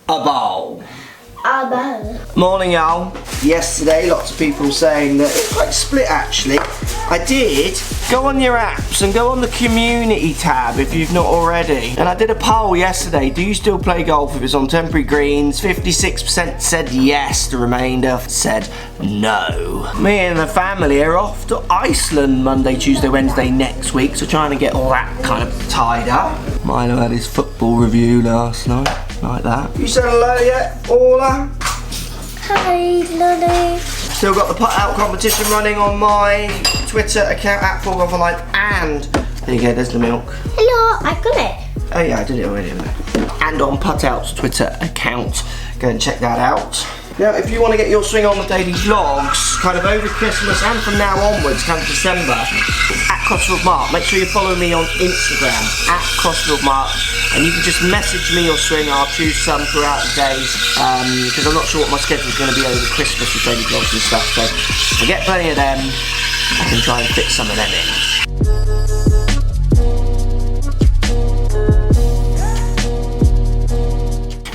a bowl. A bowl. Morning, y'all. Yesterday, lots of people saying that it's quite split actually. I did. Go on your apps and go on the community tab if you've not already. And I did a poll yesterday. Do you still play golf if it's on temporary greens? 56% said yes. The remainder said no. Me and the family are off to Iceland Monday, Tuesday, Wednesday next week. So trying to get all that kind of tied up. Milo had his football review last night. Like that. You said hello yet, Orla? Hi, Lolly. Still got the putt out competition running on my Twitter account at @4golferlife, and there you go, there's the milk. Hello, I got it. Oh yeah, I did it already. And on Putt Out's Twitter account, go and check that out. Now, if you want to get your swing on the daily vlogs, kind of over Christmas and from now onwards, kind of December, at Crossfield Mark. Make sure you follow me on Instagram, at Crossfield Mark, and you can just message me your swing. I'll choose some throughout the days, because I'm not sure what my schedule is going to be over Christmas with daily vlogs and stuff, so if I get plenty of them, I can try and fit some of them in.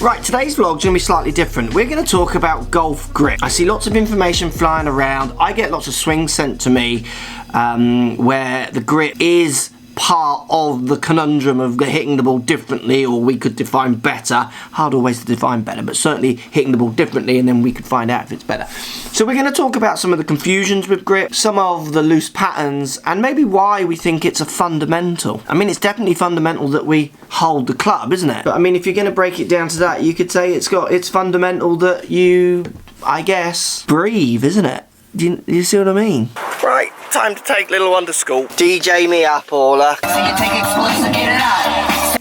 Right, today's vlog's going to be slightly different. We're going to talk about golf grip. I see lots of information flying around. I get lots of swings sent to me where the grip is part of the conundrum of hitting the ball differently, or we could define better. Hard always to define better, but certainly hitting the ball differently, and then we could find out if it's better. So we're going to talk about some of the confusions with grip, some of the loose patterns, and maybe why we think it's a fundamental. I mean, it's definitely fundamental that we hold the club, isn't it? But I mean, if you're going to break it down to that, you could say it's fundamental that you, I guess, breathe, isn't it? Do you see what I mean? Right, time to take little one to school. DJ me up, Orla. So you take explosive, get it out.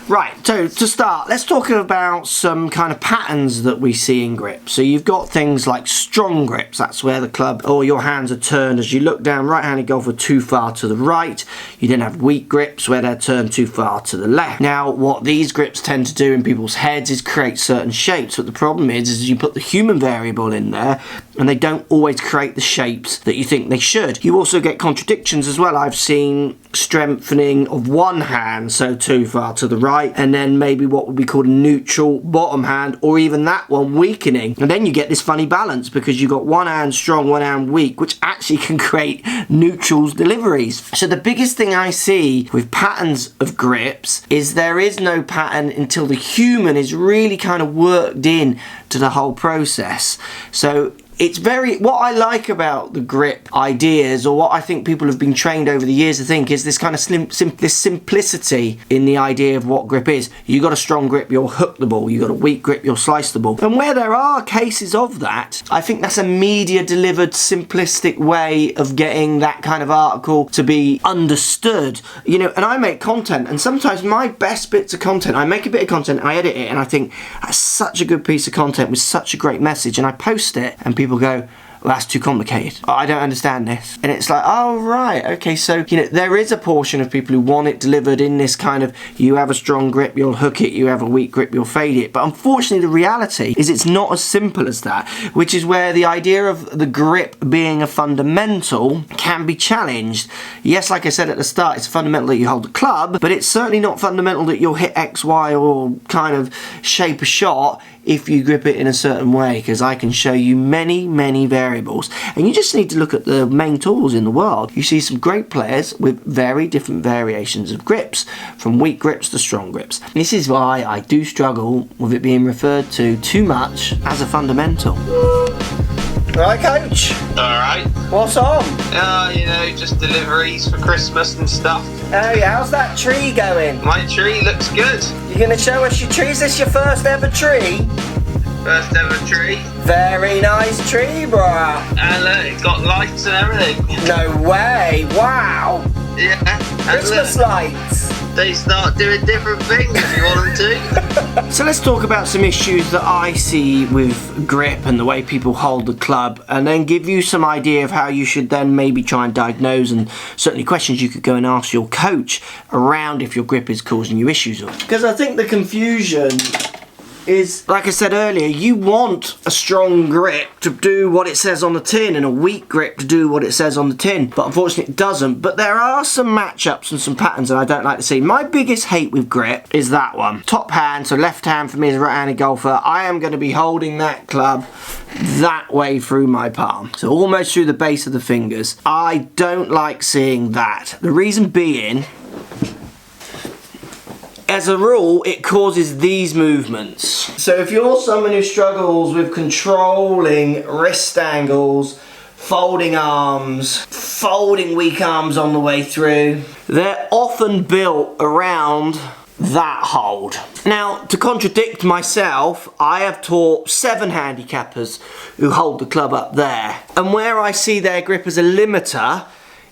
Right, so to start, let's talk about some kind of patterns that we see in grip. So you've got things like strong grips. That's where the club or your hands are turned as you look down. Right-handed golfer too far to the right. You then have weak grips where they're turned too far to the left. Now, what these grips tend to do in people's heads is create certain shapes. But the problem is you put the human variable in there, and they don't always create the shapes that you think they should. You also get contradictions as well. I've seen strengthening of one hand, so too far to the right, and then maybe what would be called a neutral bottom hand, or even that one weakening. And then you get this funny balance because you've got one hand strong, one hand weak, which actually can create neutrals deliveries. So the biggest thing I see with patterns of grips is there is no pattern until the human is really kind of worked in to the whole process. So it's what I like about the grip ideas, or what I think people have been trained over the years to think, is this kind of this simplicity in the idea of what grip is. You got a strong grip, you'll hook the ball. You got a weak grip, you'll slice the ball. And where there are cases of that, I think that's a media delivered simplistic way of getting that kind of article to be understood. You know, and I make content, and sometimes my best bits of content, I make a bit of content, I edit it, and I think that's such a good piece of content with such a great message, and I post it, and people go, well, that's too complicated. I don't understand this. And it's like, oh, right, okay, so, you know, there is a portion of people who want it delivered in this kind of, you have a strong grip, you'll hook it, you have a weak grip, you'll fade it. But unfortunately, the reality is it's not as simple as that, which is where the idea of the grip being a fundamental can be challenged. Yes, like I said at the start, it's fundamental that you hold the club, but it's certainly not fundamental that you'll hit X, Y, or kind of shape a shot if you grip it in a certain way, because I can show you many, many variables. And you just need to look at the main tools in the world. You see some great players with very different variations of grips, from weak grips to strong grips. This is why I do struggle with it being referred to too much as a fundamental. Right, Coach? Alright. What's on? You know, just deliveries for Christmas and stuff. Oh yeah, how's that tree going? My tree looks good. You gonna show us your tree? Is this your first ever tree? First ever tree. Very nice tree, bruh. And look, it's got lights and everything. No way, wow. Yeah. And Christmas look, lights. they start doing different things if you want them to. So let's talk about some issues that I see with grip and the way people hold the club, and then give you some idea of how you should then maybe try and diagnose, and certainly questions you could go and ask your coach around if your grip is causing you issues. Because I think the confusion is, like I said earlier, you want a strong grip to do what it says on the tin and a weak grip to do what it says on the tin, but unfortunately it doesn't. But there are some matchups and some patterns that I don't like to see. My biggest hate with grip is that one. Top hand, so left hand for me as a right-handed golfer, I am going to be holding that club that way through my palm, so almost through the base of the fingers. I don't like seeing that. The reason being, as a rule, it causes these movements. So if you're someone who struggles with controlling wrist angles, folding arms, folding weak arms on the way through, they're often built around that hold. Now, to contradict myself, I have taught 7 handicappers who hold the club up there, and where I see their grip as a limiter,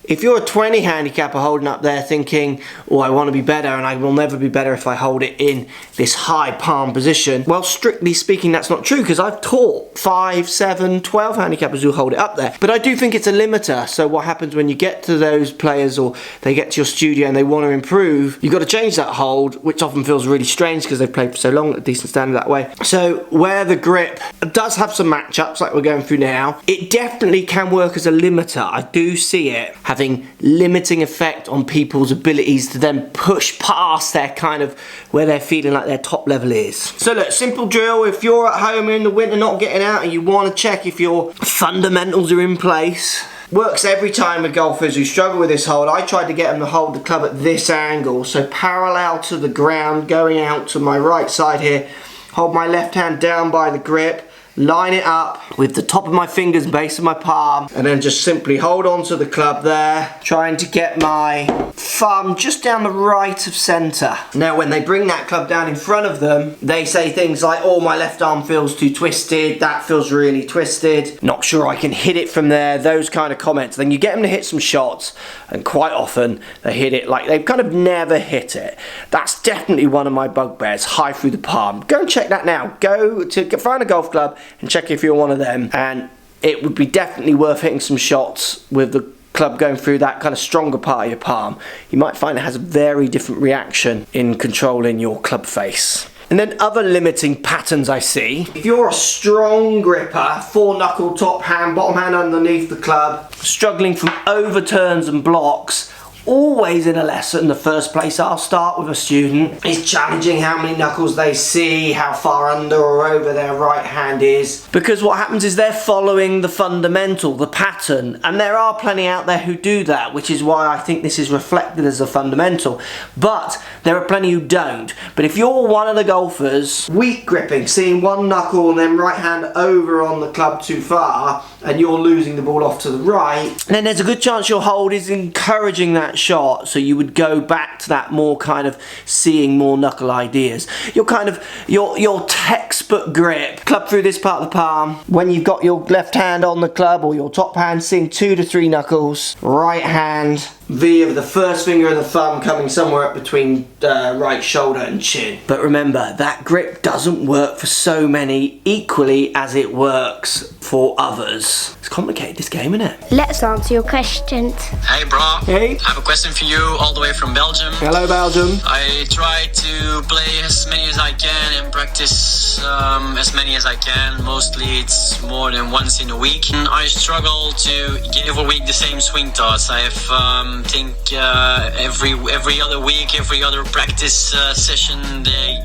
if you're a 20 handicapper holding up there thinking, oh, I want to be better and I will never be better if I hold it in this high palm position, well, strictly speaking, that's not true, because I've taught 5, 7, 12 handicappers who hold it up there. But I do think it's a limiter. So what happens when you get to those players, or they get to your studio and they want to improve, you've got to change that hold, which often feels really strange because they've played for so long at a decent standard that way. So where the grip does have some matchups like we're going through now, it definitely can work as a limiter. I do see it having limiting effect on people's abilities to then push past their kind of where they're feeling like their top level is. So look, simple drill. If you're at home in the winter not getting out and you want to check if your fundamentals are in place, works every time with golfers who struggle with this hold. I tried to get them to hold the club at this angle, so parallel to the ground, going out to my right side here, hold my left hand down by the grip, line it up with the top of my fingers, base of my palm, and then just simply hold on to the club there, trying to get my thumb just down the right of centre. Now when they bring that club down in front of them, they say things like, oh, my left arm feels too twisted, that feels really twisted, not sure I can hit it from there, those kind of comments. Then you get them to hit some shots, and quite often they hit it like they've kind of never hit it. That's definitely one of my bugbears, high through the palm. Go and check that now. Go to find a golf club and check if you're one of them, and it would be definitely worth hitting some shots with the club going through that kind of stronger part of your palm. You might find it has a very different reaction in controlling your club face. And then other limiting patterns I see. If you're a strong gripper, 4-knuckle top hand, bottom hand underneath the club, struggling from overturns and blocks, always in a lesson, the first place I'll start with a student is challenging how many knuckles they see, how far under or over their right hand is. Because what happens is they're following the fundamental, the pattern, and there are plenty out there who do that, which is why I think this is reflected as a fundamental. But there are plenty who don't. But if you're one of the golfers, weak gripping, seeing one knuckle and then right hand over on the club too far, and you're losing the ball off to the right, then there's a good chance your hold is encouraging that shot, so you would go back to that more kind of seeing more knuckle ideas. Your kind of your textbook grip, club through this part of the palm, when you've got your left hand on the club or your top hand seeing 2 to 3 knuckles, right hand V of the first finger and the thumb coming somewhere up between right shoulder and chin. But remember, that grip doesn't work for so many equally as it works for others. It's complicated, this game, isn't it? Let's answer your questions. Hey bro, Hey. I have a question for you all the way from Belgium. Hello, Belgium. I try to play as many as I can and practice as many as I can. Mostly it's more than once in a week. I struggle to get every week the same swing thoughts. I have think every other week, every other practice session,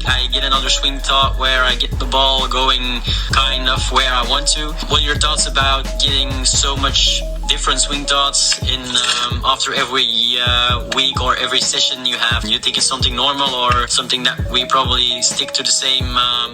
I get another swing thought where I get the ball going kind of where I want to. What are your thoughts about getting so much different swing thoughts in after every week or every session you have? Do you think it's something normal or something that we probably stick to the same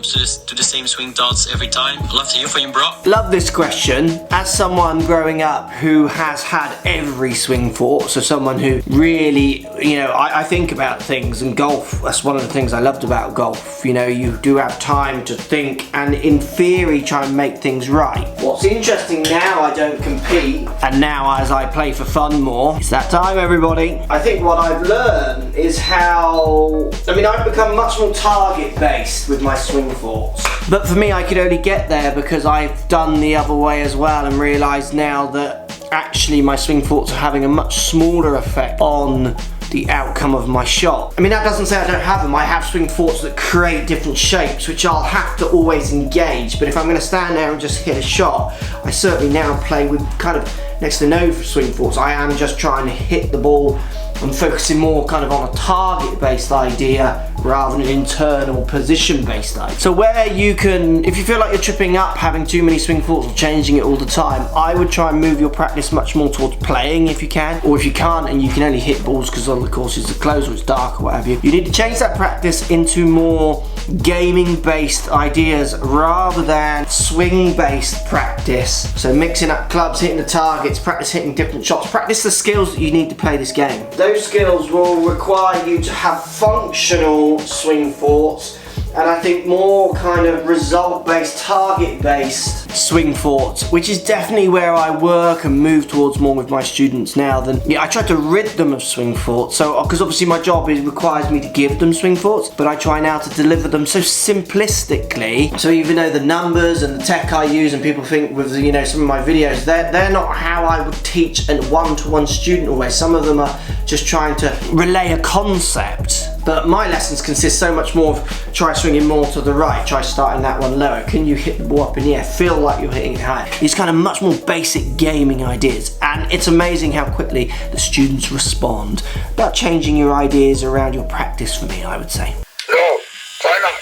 to the same swing thoughts every time? Love to hear from you, bro. Love this question. As someone growing up who has had every swing thought, so someone who really, you know, I think about things, and golf, that's one of the things I loved about golf. You know, you do have time to think and in theory try and make things right. What's interesting now, I don't compete, and now as I play for fun more, it's that time, everybody. I think what I've learned is how, I've become much more target based with my swing thoughts. But for me, I could only get there because I've done the other way as well and realised now that actually my swing thoughts are having a much smaller effect on the outcome of my shot. I mean, that doesn't say I don't have them. I have swing thoughts that create different shapes, which I'll have to always engage. But if I'm going to stand there and just hit a shot, I certainly now play with kind of next to no swing thoughts. I am just trying to hit the ball. I'm focusing more kind of on a target-based idea rather than an internal position-based idea. So where you can, if you feel like you're tripping up, having too many swing thoughts or changing it all the time, I would try and move your practice much more towards playing if you can. Or if you can't and you can only hit balls because all the courses are closed or it's dark or what have you, you need to change that practice into more gaming-based ideas rather than swing-based practice. So mixing up clubs, hitting the targets, practice hitting different shots, practice the skills that you need to play this game. Those skills will require you to have functional swing thoughts, and I think more kind of result-based, target-based swing thoughts, which is definitely where I work and move towards more with my students now. Than I try to rid them of swing thoughts. So, because obviously my job requires me to give them swing thoughts, but I try now to deliver them so simplistically. So even though the numbers and the tech I use, and people think with some of my videos, they're not how I would teach a one-to-one student always. Some of them are just trying to relay a concept. But my lessons consist so much more of try swinging more to the right, try starting that one lower. Can you hit the ball up in the air? Feel like you're hitting it high. These kind of much more basic gaming ideas. And it's amazing how quickly the students respond. About changing your ideas around your practice for me, I would say. No, why not?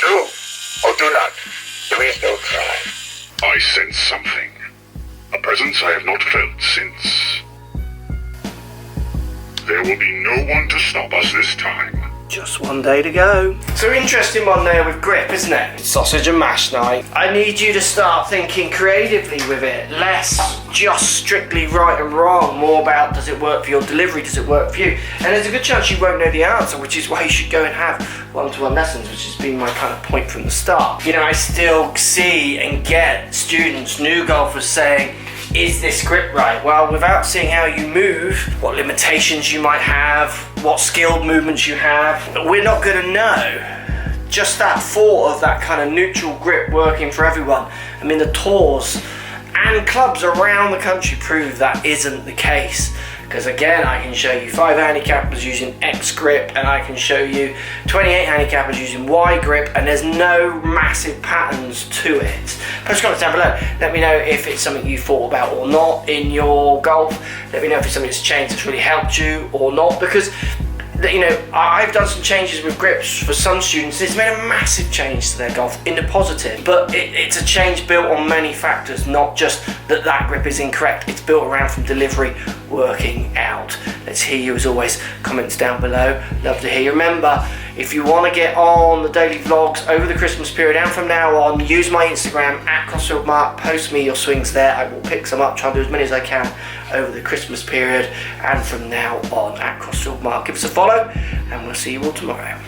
Do or do not. There is no try. I sense something. A presence I have not felt since... There will be no one to stop us this time. Just one day to go. So interesting one there with grip, isn't it? Sausage and mash night. I need you to start thinking creatively with it. Less just strictly right and wrong. More about, does it work for your delivery? Does it work for you? And there's a good chance you won't know the answer, which is why you should go and have one-to-one lessons, which has been my kind of point from the start. I still see and get students, new golfers saying, is this grip right? Well, without seeing how you move, what limitations you might have, what skilled movements you have, we're not going to know. Just that thought of that kind of neutral grip working for everyone. I mean, the tours and clubs around the country prove that isn't the case. Because again, I can show you 5 handicappers using X grip, and I can show you 28 handicappers using Y grip, and there's no massive patterns to it. Post comments down below. Let me know if it's something you thought about or not in your golf. Let me know if it's something that's changed that's really helped you or not, because I've done some changes with grips for some students. It's made a massive change to their golf in the positive, but it's a change built on many factors, not just that grip is incorrect. It's built around from delivery working out. Let's hear you as always. Comments down below. Love to hear you. Remember, if you want to get on the daily vlogs over the Christmas period and from now on, use my Instagram @CrossfieldMark. Post me your swings there. I will pick some up, try and do as many as I can over the Christmas period and from now on @CrossfieldMark. Give us a follow and we'll see you all tomorrow.